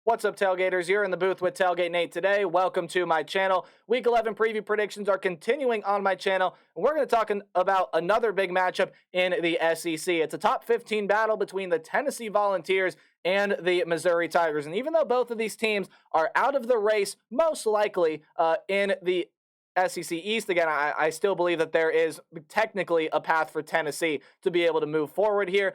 What's up, Tailgaters? You're in the booth with Tailgate Nate today. Welcome to my channel. Week 11 preview predictions are continuing on my channel, and we're going to talk about another big matchup in the SEC. It's a top 15 battle between the Tennessee Volunteers and the Missouri Tigers. And even though both of these teams are out of the race, most likely in the SEC East. Again, I still believe that there is technically a path for Tennessee to be able to move forward here.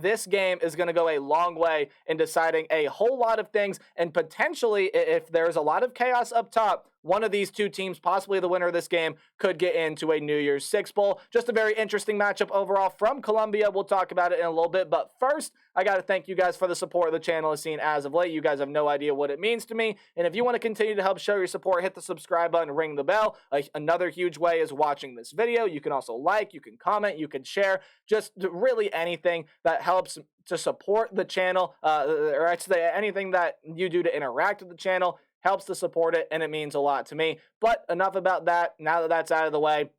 This game is going to go a long way in deciding a whole lot of things, and potentially, if there's a lot of chaos up top, one of these two teams, possibly the winner of this game, could get into a New Year's Six Bowl. Just a very interesting matchup overall from Columbia. We'll talk about it in a little bit, but first, I got to thank you guys for the support the channel has seen as of late. You guys have no idea what it means to me, and if you want to continue to help show your support, hit the subscribe button, ring the bell. Another huge way is watching this video. You can also like, you can comment, you can share, just really anything that helps to support the channel, or I should say anything that you do to interact with the channel helps to support it, and it means a lot to me. But enough about that. Now that that's out of the way,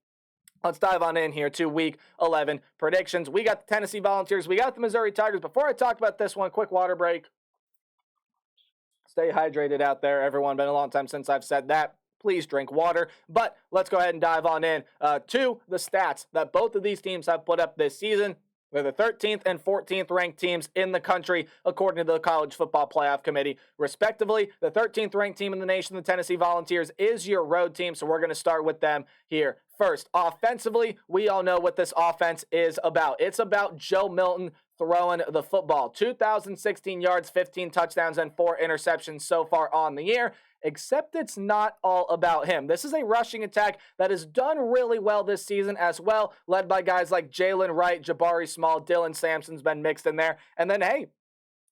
let's dive on in here to Week 11 predictions. We got the Tennessee Volunteers. We got the Missouri Tigers. Before I talk about this one, quick water break. Stay hydrated out there, everyone. Been a long time since I've said that. Please drink water. But let's go ahead and dive on in to the stats that both of these teams have put up this season. They're the 13th and 14th ranked teams in the country, according to the College Football Playoff Committee, respectively. The 13th ranked team in the nation, the Tennessee Volunteers, is your road team, so we're going to start with them here. First, offensively, we all know what this offense is about. It's about Joe Milton throwing the football. 2,016 yards, 15 touchdowns, and 4 interceptions so far on the year. Except it's not all about him. This is a rushing attack that has done really well this season as well, led by guys like Jalen Wright, Jabari Small, Dylan Sampson's been mixed in there. And then, hey,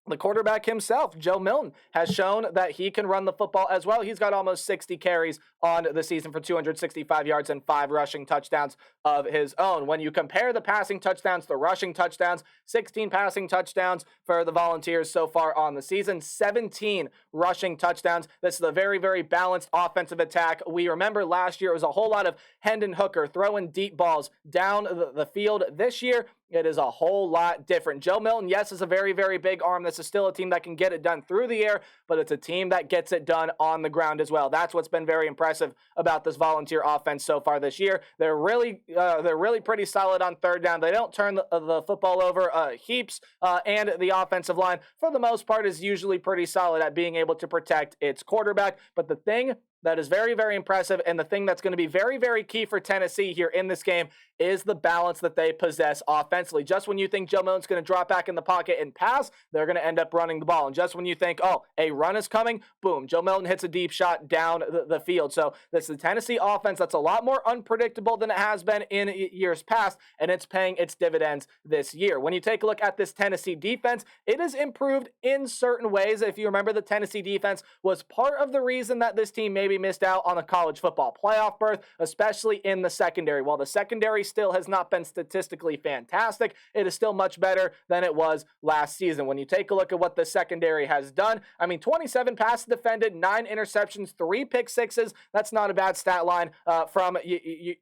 the quarterback himself, Joe Milton, has shown that he can run the football as well. He's got almost 60 carries on the season for 265 yards and 5 rushing touchdowns of his own. When you compare the passing touchdowns to rushing touchdowns, 16 passing touchdowns for the Volunteers so far on the season, 17 rushing touchdowns. This is a very, very balanced offensive attack. We remember last year it was a whole lot of Hendon Hooker throwing deep balls down the field. This year, it is a whole lot different. Joe Milton, yes, is a very, very big arm. This is still a team that can get it done through the air, but it's a team that gets it done on the ground as well. That's what's been very impressive about this Volunteer offense so far this year. They're really pretty solid on third down. They don't turn the football over heaps, and the offensive line, for the most part, is usually pretty solid at being able to protect its quarterback. But the thing that is very, very impressive, and the thing that's going to be very, very key for Tennessee here in this game is the balance that they possess offensively. Just when you think Joe Milton's going to drop back in the pocket and pass, they're going to end up running the ball. And just when you think, oh, a run is coming, boom, Joe Milton hits a deep shot down the field. So this is the Tennessee offense that's a lot more unpredictable than it has been in years past, and it's paying its dividends this year. When you take a look at this Tennessee defense, it has improved in certain ways. If you remember, the Tennessee defense was part of the reason that this team maybe missed out on a college football playoff berth, especially in the secondary. While the secondary still has not been statistically fantastic, it is still much better than it was last season. When you take a look at what the secondary has done, I mean, 27 passes defended, 9 interceptions, 3 pick sixes. That's not a bad stat line from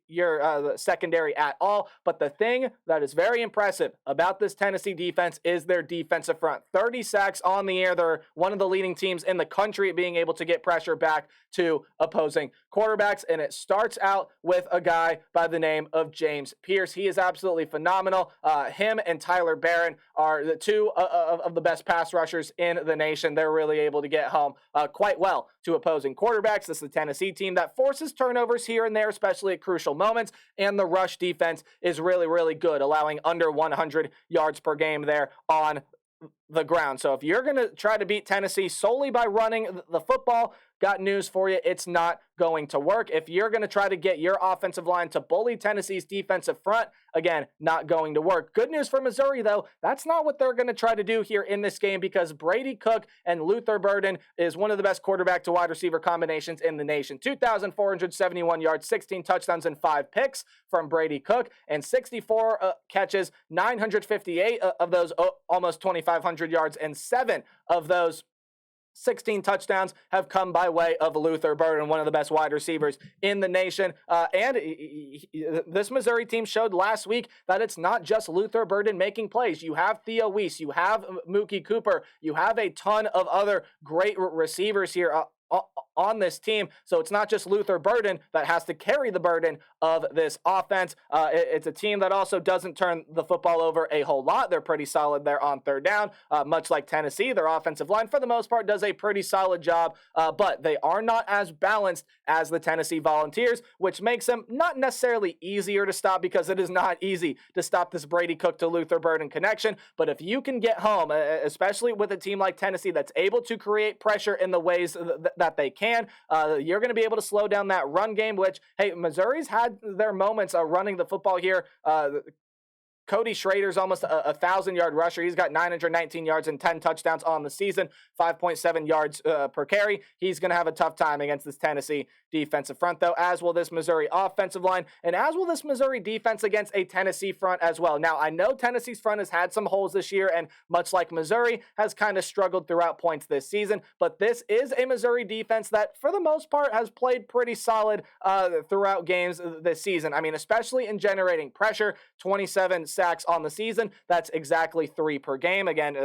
your secondary at all. But the thing that is very impressive about this Tennessee defense is their defensive front. 30 sacks on the air. They're one of the leading teams in the country at being able to get pressure back to opposing quarterbacks, and it starts out with a guy by the name of James Pierce. He is absolutely phenomenal. Him and Tyler Barron are the two of the best pass rushers in the nation. They're really able to get home quite well to opposing quarterbacks. This is the Tennessee team that forces turnovers here and there, especially at crucial moments, and the rush defense is really, really good, allowing under 100 yards per game there on the ground. So if you're going to try to beat Tennessee solely by running the football, got news for you, it's not going to work. If you're going to try to get your offensive line to bully Tennessee's defensive front, again, not going to work. Good news for Missouri, though, that's not what they're going to try to do here in this game, because Brady Cook and Luther Burden is one of the best quarterback to wide receiver combinations in the nation. 2,471 yards, 16 touchdowns, and 5 picks from Brady Cook, and 64 catches, 958 of those almost 2,500 yards, and 7 of those 16 touchdowns have come by way of Luther Burden, one of the best wide receivers in the nation. This Missouri team showed last week that it's not just Luther Burden making plays. You have Theo Weiss, you have Mookie Cooper, you have a ton of other great receivers here on this team. So it's not just Luther Burden that has to carry the burden of this offense. It's a team that also doesn't turn the football over a whole lot. They're pretty solid there on third down. Much like Tennessee, their offensive line, for the most part, does a pretty solid job, but they are not as balanced as the Tennessee Volunteers, which makes them not necessarily easier to stop, because it is not easy to stop this Brady Cook to Luther Burden connection. But if you can get home, especially with a team like Tennessee that's able to create pressure in the ways that they can, you're going to be able to slow down that run game, which, hey, Missouri's had their moments running the football here. Cody Schrader's almost a 1,000-yard rusher. He's got 919 yards and 10 touchdowns on the season, 5.7 yards per carry. He's going to have a tough time against this Tennessee defensive front, though, as will this Missouri offensive line, and as will this Missouri defense against a Tennessee front as well. Now, I know Tennessee's front has had some holes this year, and much like Missouri, has kind of struggled throughout points this season, but this is a Missouri defense that, for the most part, has played pretty solid throughout games this season. I mean, especially in generating pressure, 27 sacks on the season. That's exactly 3 per game. Again,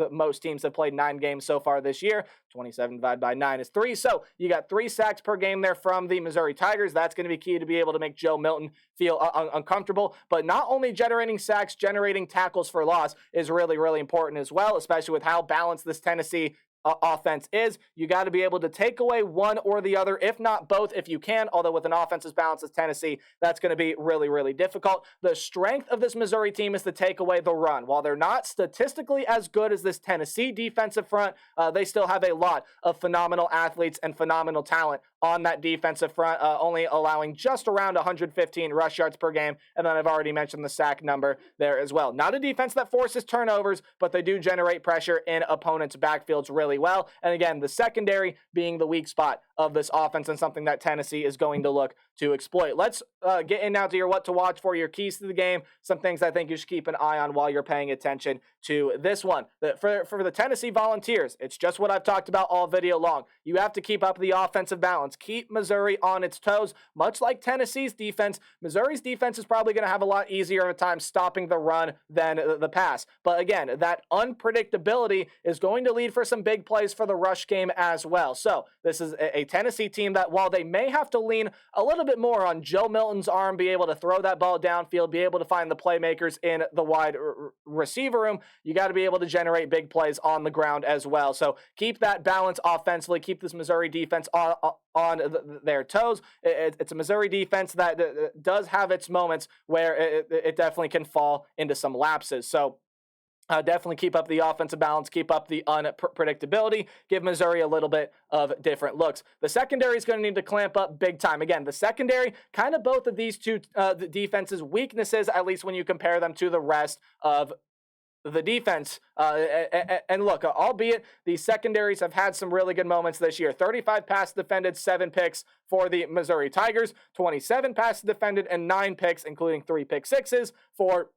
most teams have played 9 games so far this year. 27 divided by 9 is 3. So you got 3 sacks per game there from the Missouri Tigers. That's going to be key to be able to make Joe Milton feel uncomfortable. But not only generating sacks, generating tackles for loss is really, really important as well, especially with how balanced this Tennessee offense is. You got to be able to take away one or the other, if not both, if you can. Although with an offense as balanced as Tennessee, that's going to be really, really difficult. The strength of this Missouri team is to take away the run. While they're not statistically as good as this Tennessee defensive front, they still have a lot of phenomenal athletes and phenomenal talent on that defensive front, only allowing just around 115 rush yards per game. And then I've already mentioned the sack number there as well. Not a defense that forces turnovers, but they do generate pressure in opponents' backfields really well. And again, the secondary being the weak spot of this offense, and something that Tennessee is going to look to exploit. Let's get in now to your what to watch for, your keys to the game, some things I think you should keep an eye on while you're paying attention to this one. For the Tennessee Volunteers, it's just what I've talked about all video long. You have to keep up the offensive balance. Keep Missouri on its toes. Much like Tennessee's defense, Missouri's defense is probably going to have a lot easier of a time stopping the run than the pass. But again, that unpredictability is going to lead for some big plays for the rush game as well. So this is a Tennessee team that, while they may have to lean a little bit more on Joe Milton's arm, be able to throw that ball downfield, be able to find the playmakers in the wide receiver room, you got to be able to generate big plays on the ground as well. So keep that balance offensively, keep this Missouri defense on their toes. It's a Missouri defense that does have its moments where it definitely can fall into some lapses. So definitely keep up the offensive balance, keep up the unpredictability, give Missouri a little bit of different looks. The secondary is going to need to clamp up big time. Again, the secondary, kind of both of these two the defense's weaknesses, at least when you compare them to the rest of the defense. And look, albeit these secondaries have had some really good moments this year. 35 passes defended, 7 picks for the Missouri Tigers, 27 passes defended, and 9 picks, including 3 pick sixes for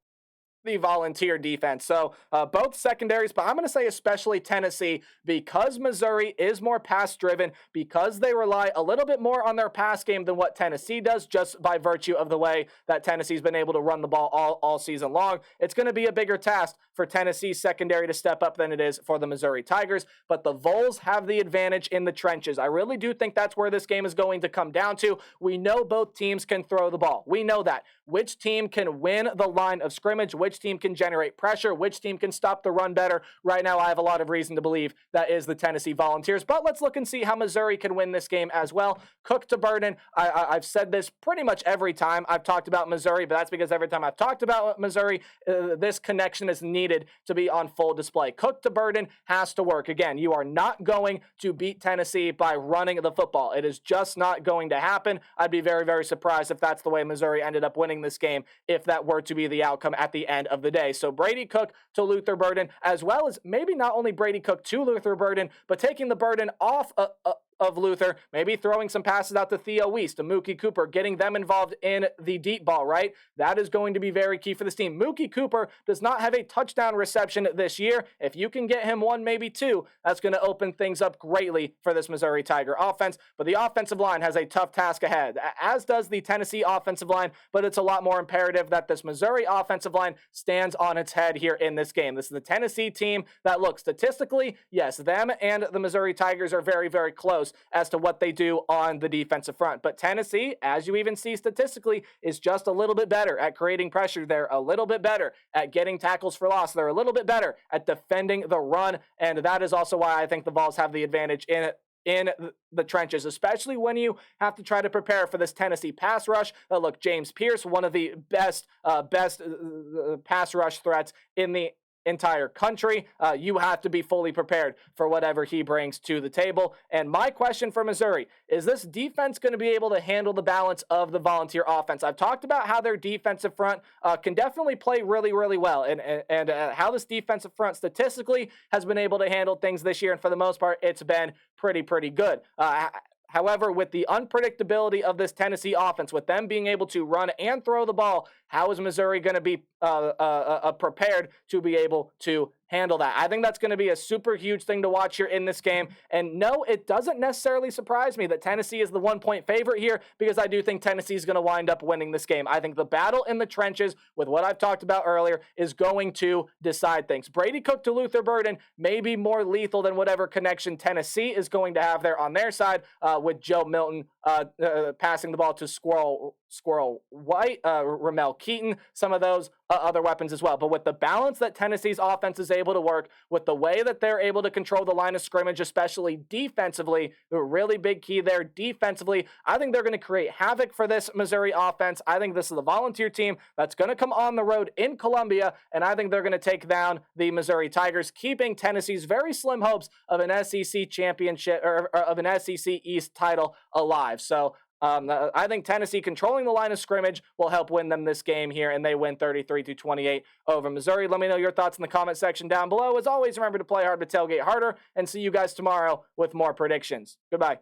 the Volunteer defense. So both secondaries, but I'm going to say especially Tennessee, because Missouri is more pass driven, because they rely a little bit more on their pass game than what Tennessee does, just by virtue of the way that Tennessee's been able to run the ball all season long. It's going to be a bigger task for Tennessee's secondary to step up than it is for the Missouri Tigers, but the Vols have the advantage in the trenches. I really do think that's where this game is going to come down to. We know both teams can throw the ball. We know that. Which team can win the line of scrimmage? Which team can generate pressure? Which team can stop the run better? Right now, I have a lot of reason to believe that is the Tennessee Volunteers, but let's look and see how Missouri can win this game as well. Cook to Burden. I've said this pretty much every time I've talked about Missouri, but that's because every time I've talked about Missouri, this connection is needed to be on full display. Cook to Burden has to work. Again, you are not going to beat Tennessee by running the football. It is just not going to happen. I'd be very, very surprised if that's the way Missouri ended up winning this game, if that were to be the outcome at the end of the day. So Brady Cook to Luther Burden, as well as maybe not only Brady Cook to Luther Burden, but taking the burden off of Luther, maybe throwing some passes out to Theo Weist, to Mookie Cooper, getting them involved in the deep ball, right? That is going to be very key for this team. Mookie Cooper does not have a touchdown reception this year. If you can get him one, maybe two, that's going to open things up greatly for this Missouri Tiger offense. But the offensive line has a tough task ahead, as does the Tennessee offensive line, but it's a lot more imperative that this Missouri offensive line stands on its head here in this game. This is the Tennessee team that, look, statistically, yes, them and the Missouri Tigers are very, very close as to what they do on the defensive front. But Tennessee, as you even see statistically, is just a little bit better at creating pressure. They're a little bit better at getting tackles for loss. They're a little bit better at defending the run, and that is also why I think the Vols have the advantage in the trenches, especially when you have to try to prepare for this Tennessee pass rush. Look, James Pierce, one of the best pass rush threats in the entire country. You have to be fully prepared for whatever he brings to the table. And my question for Missouri, is this defense going to be able to handle the balance of the Volunteer offense? I've talked about how their defensive front can definitely play really, really well, and how this defensive front statistically has been able to handle things this year. And for the most part, it's been pretty good. However, with the unpredictability of this Tennessee offense, with them being able to run and throw the ball, how is Missouri going to be prepared to be able to handle that? I think that's going to be a super huge thing to watch here in this game. And no, it doesn't necessarily surprise me that Tennessee is the 1-point favorite here, because I do think Tennessee is going to wind up winning this game. I think the battle in the trenches, with what I've talked about earlier, is going to decide things. Brady Cook to Luther Burden may be more lethal than whatever connection Tennessee is going to have there on their side, with Joe Milton passing the ball to Squirrel White, Ramel Keaton, some of those other weapons as well. But with the balance that Tennessee's offense is able to work, with the way that they're able to control the line of scrimmage, especially defensively, a really big key there defensively, I think they're going to create havoc for this Missouri offense. I think this is the Volunteer team that's going to come on the road in Columbia, and I think they're going to take down the Missouri Tigers, keeping Tennessee's very slim hopes of an SEC championship, or of an SEC East title alive. So I think Tennessee controlling the line of scrimmage will help win them this game here, and they win 33-28 over Missouri. Let me know your thoughts in the comment section down below. As always, remember to play hard but tailgate harder, and see you guys tomorrow with more predictions. Goodbye.